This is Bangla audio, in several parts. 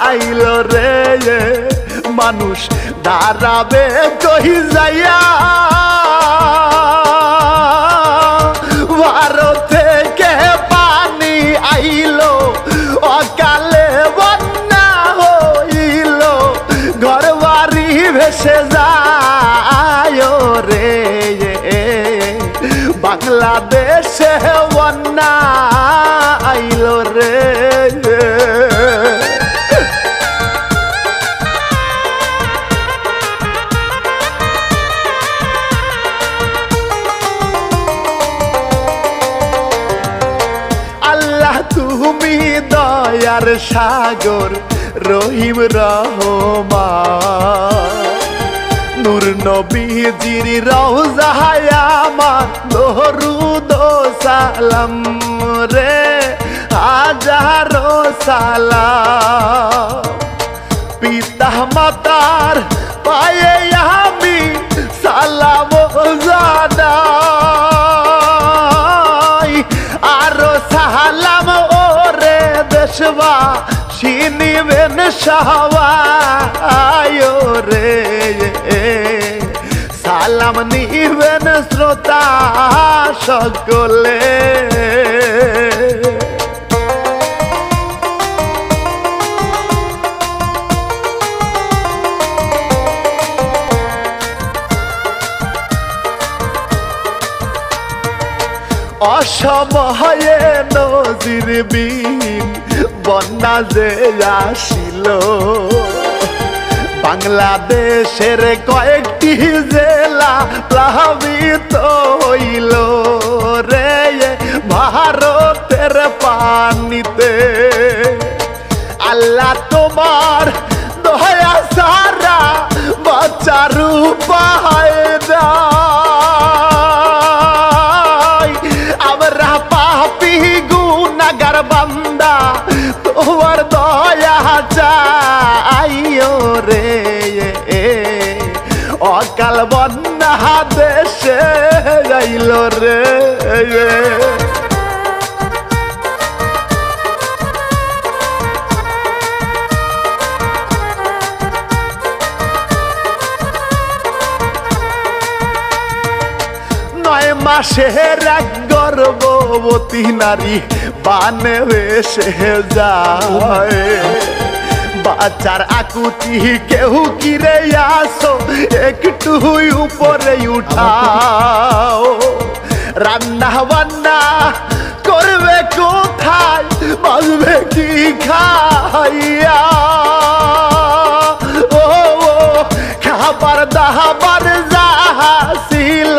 আইলো রে মানুষ দাঁড়াবে কই যাইয়া ভারত থেকে পানি আইলো অকালে বন্যা হইল ঘর বাড়ি ভেসে যায় রে বাংলাদেশে বন্যা আইলো রে আল্লাহ তুমি দয়ার সাগর রহিম রহমান নূর নবীজির রওজায় আমার দরুদ সালাম রে হাজারো সালাম পিতা মাতার পায়ে আমি সালাম জানাই আরো সালাম ওরে দেশবাসী নিবেন সবাই রে সালাম নিবেন শ্রোতা সকলে অসময়ে নজির বিন বন্যা যে আসিল বাংলাদেশের কয়েকটি জেলা প্লাবিত হইল রে ভারতের পানিতে আল্লাহ তোমার দয়া সারা বাঁচার উপায় নাই আমরা পাপী গুনাহগার বান্দা তোমার দয়া চাইও রে অকাল বন্যা দেশে আইল রে মাসের এক গর্ভবতী নারী বানে ভেসে যায় বাচ্চার আকুতি কেউ কিরে আসো একটু উপরে উঠাও রান্না বান্না করবে কোথায় বাজবে কি খাইয়া ও খাবার দাবার যাহা ছিল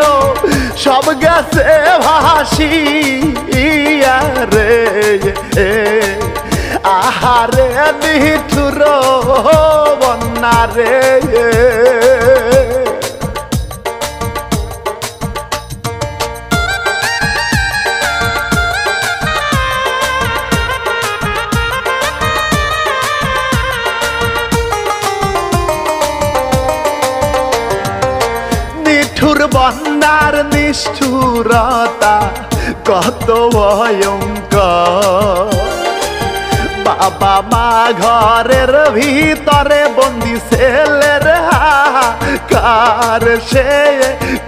সব গেছে ভাসিয়া রে আহারে নিঠুর বন্যা রে নিঠুর বন্যার নিষ্ঠুরতা কত ভয়ঙ্কর বাবা মা ঘরের ভিতরে বন্দি ছেলের হাহাকার সে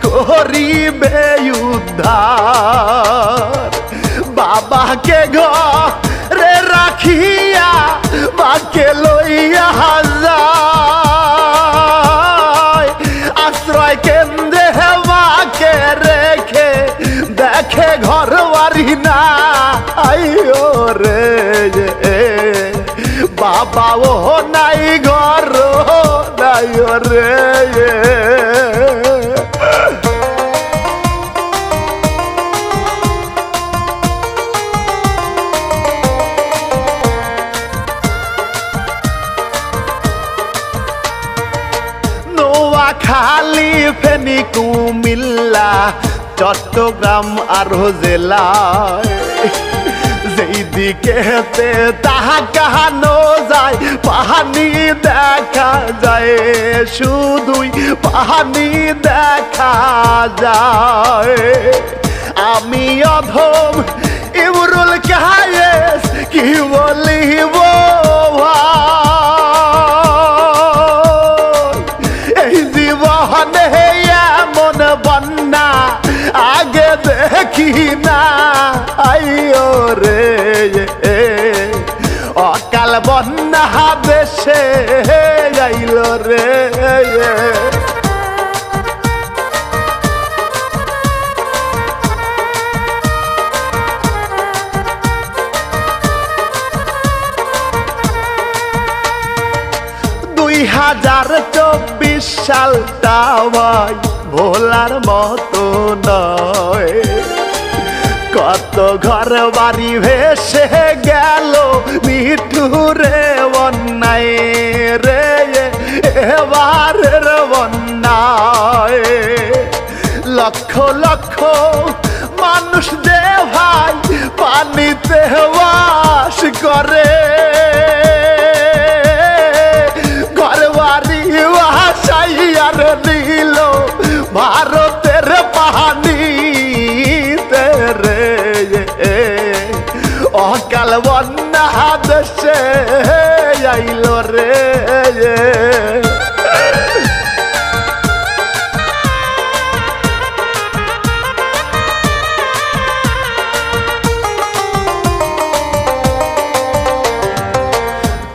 করিবে উদ্ধার বাবাকে ঘরে রাখিয়া মাকে লইয়া যায় আশ্রয় কেন্দ্রে মাকে রেখে দেখে ঘর বাড়ি না আইও রে বাবা ও নাই ঘর নাই রে নোয়াখালী ফেনী কুমিল্লা চট্টগ্রাম আরো জেলায় যেই দিকেতে তাকানো যায় পানি দেখা যায় শুধুই পানি দেখা যায় আমি অধম ইমরুল কায়েস কি বলিব ভাই দেশে আইল রে $2024 সালটা ভাই ভোলার মতো নয় কত ঘর বাড়ি ভেসে গেল নিঠুরে বন্যায় রে এবারের বন্যায় লক্ষ লক্ষ মানুষ যে ভাই পানিতে বাস করে আর নীল ভারতের পানিতে রে অকাল বন্যা দেশে আইল রে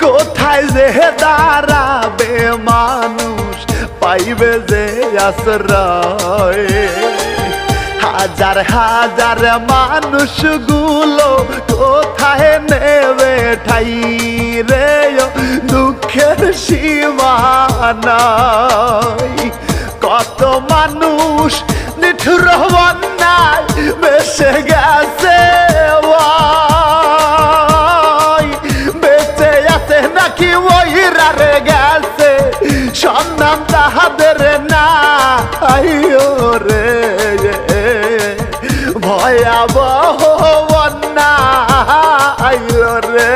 কোথায় যে দাঁড়াবে মানুষ পাইবে যে আশ্রয় হাজার হাজার মানুষগুলো কোথায় নেবে ঠাই রে দুঃখের সীমানাই কত মানুষ নিঠুর বন্যায় বেসে গেছে বেঁচে আছে নাকি ওই রারে গেছে সন্ধান তাহাদের না আইও রে ভয়াবহ বন্যা আইল রে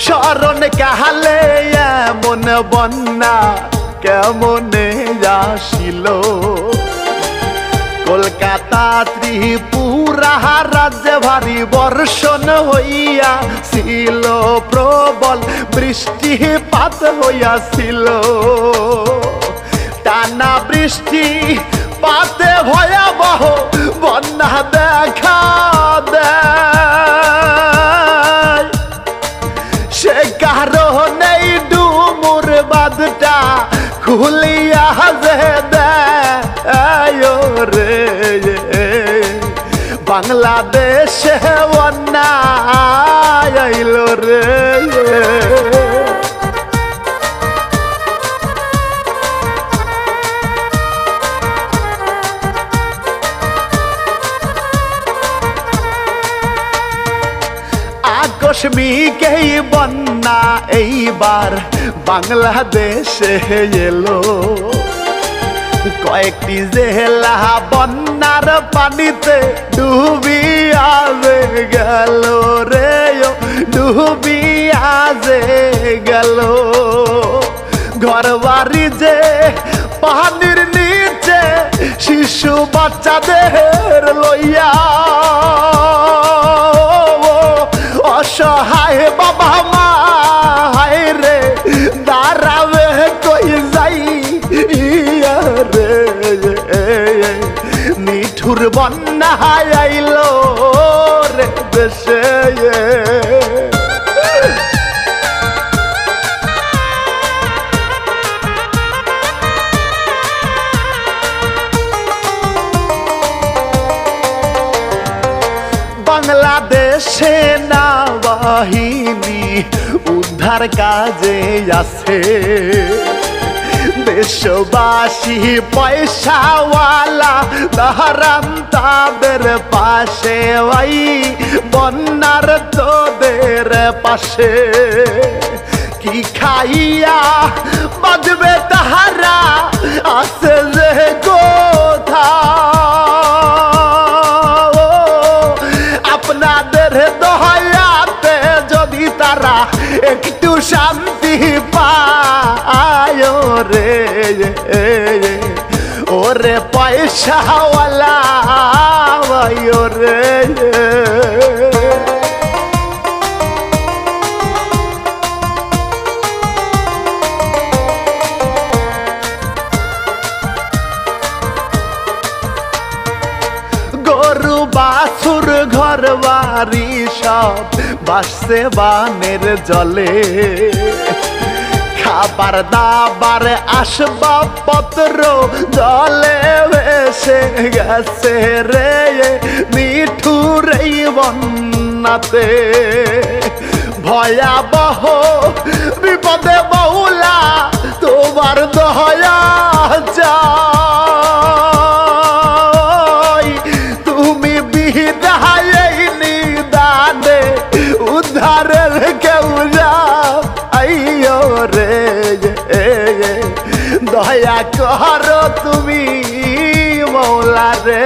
স্মরণ কাহালে এমন বন্যা কেমনে আসিল কলকাতা ত্রিপুরা রাজ্যে ভারী বর্ষণ হইয়াছিল প্রবল বৃষ্টিপাত হইয়াছিল টানা বৃষ্টি পাতে ভয়াবহ বন্যা দেখা দেয় সে কারণে ডুমুর বাঁধটা খুলিয়া যে দেয় রে বাংলাদেশে বন্যা আইল রে আকস্মিক এই বন্যা এইবার বাংলাদেশে এলো কয়েকটি জেলা বন্যার পানিতে ডুবিয়া গেল রে ডুবিয়া গেল ঘর বাড়ি যে পানির নিচে শিশু বাচ্চাদের লইয়া অসহায় বাবা মা রে দাঁড়াবে কই যাই রে নিঠুর বন্যা আইল রে দেশে বাংলাদেশ সেনাবাহিনী উদ্ধার কাজে আছে দেশবাসী পয়সাওয়ালা দাঁড়ান তাদের পাশে ওই বন্যার তোদের পাশে কি খাইয়া বাজবে তাহারা আছে যে কোথা আপনাদের দয়াতে যদি তারা একটু শান্তি পায় রে ওরে পয়সাওয়ালা রে গরু বাছুর ঘর বাড়ি সব বাসছে বানের জলে খাবার দাবার আসবাবপত্র জলে ভেসে গেছে রে নিঠুর এই বন্যাতে ভয়াবহ বিপদে বহুলা তোমার দয়া চাই তুমি বিদায় নিদানে উদ্ধারের কেউ যাও আইয়ো রে দয়া করো তুমি মৌলা রে